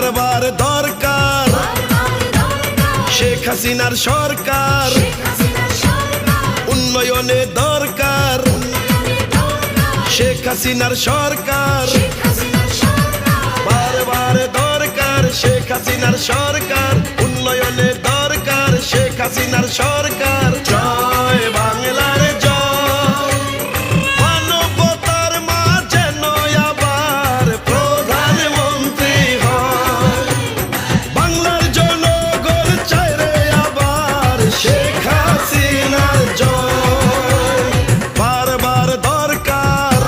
বারবার দরকার শেখ হাসিনার সরকার, উন্নয়নে দরকার শেখ হাসিনার সরকার, বারবার দরকার শেখ হাসিনার সরকার, উন্নয়নে দরকার শেখ হাসিনার সরকার। জয় বাংলার জয়, মানবতার মাঝে নয় আবার প্রধানমন্ত্রী হয়। বাংলার জনগণ চায় রে আবার শেখ হাসিনার জয়। বারবার দরকার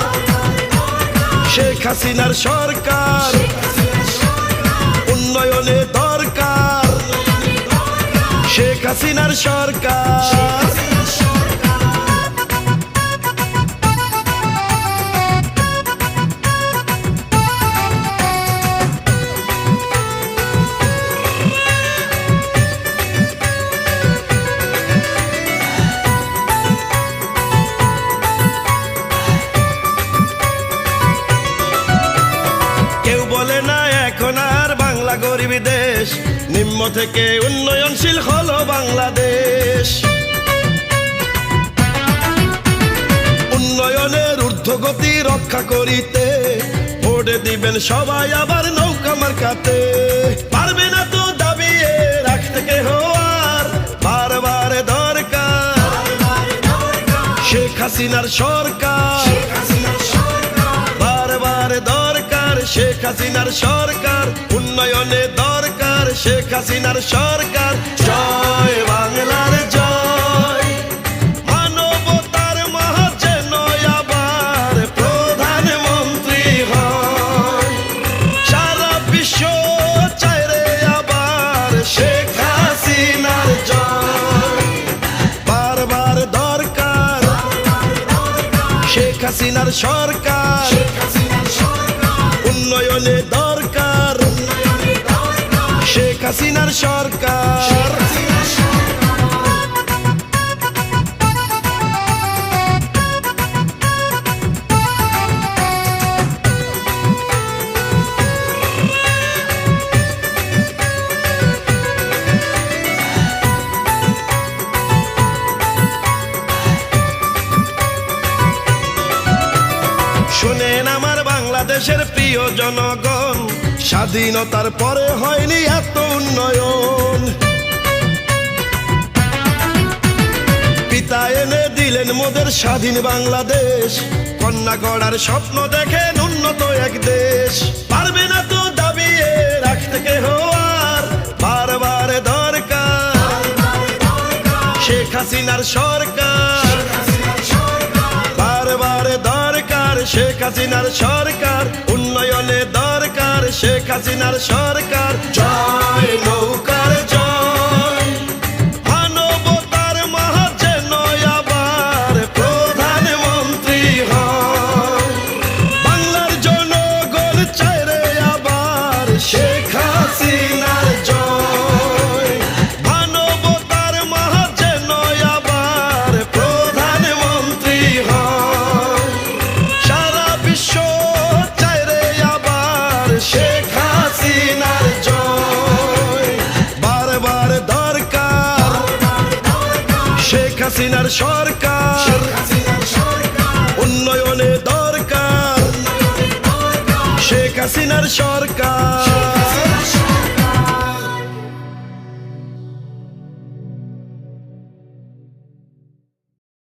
শেখ হাসিনার সরকার, উন্নয়নে দরকার শেখ হাসিনার সরকার। কেউ বলে না এখন আর বাংলা গরিব দেশ, নিম্ন থেকে উন্নয়নশীল হলো বাংলাদেশ। উন্নয়নের ঊর্ধ্বগতি রক্ষা করিতে ভোটে দিবেন সবাই আবার নৌকা মার্কাতে। পারবে না তো দাবিয়ে রাখতে কেহ আর, বারবার দরকার শেখ হাসিনার সরকার, বারবার দরকার শেখ হাসিনার সরকার, উন্নয়নে দরকার শেখ হাসিনার সরকার। জয় বাংলার জয়, মানবতার মাঝে নয় আবার প্রধানমন্ত্রী হয়। সারা বিশ্ব চায় রে আবার শেখ হাসিনার জয়। বারবার দরকার শেখ হাসিনার সরকার, উন্নয়নে দরকার শেখ হাসিনার সরকার। শুনেন আমার বাংলাদেশের প্রিয় জনগণ, স্বাধীনতার পরে হয়নি এত উন্নয়ন। পিতা এনে দিলেন মোদের স্বাধীন বাংলাদেশ, কন্যা গড়ার স্বপ্ন দেখেন উন্নত এক দেশ। পারবে না তো দাবিয়ে রাখতে কেহ আর, বারবার দরকার শেখ হাসিনার সরকার, বারবার দরকার শেখ হাসিনার সরকার, উন্নয়নে দরকার শেখ হাসিনার সরকার। জয় নৌকার জয়, মানবতার মাঝে নয় আবার প্রধানমন্ত্রী হয়। বাংলার জনগণ চায় রে আবার শেখ হাসিনার জয়। মানবতার মাঝে নয় আবার প্রধানমন্ত্রী হয়। সারা বিশ্ব চায় রে আবার শেখ হাসিনার জয়। বারবার দরকার শেখ হাসিনার সরকার, উন্নয়নে দরকার শেখ হাসিনার সরকার।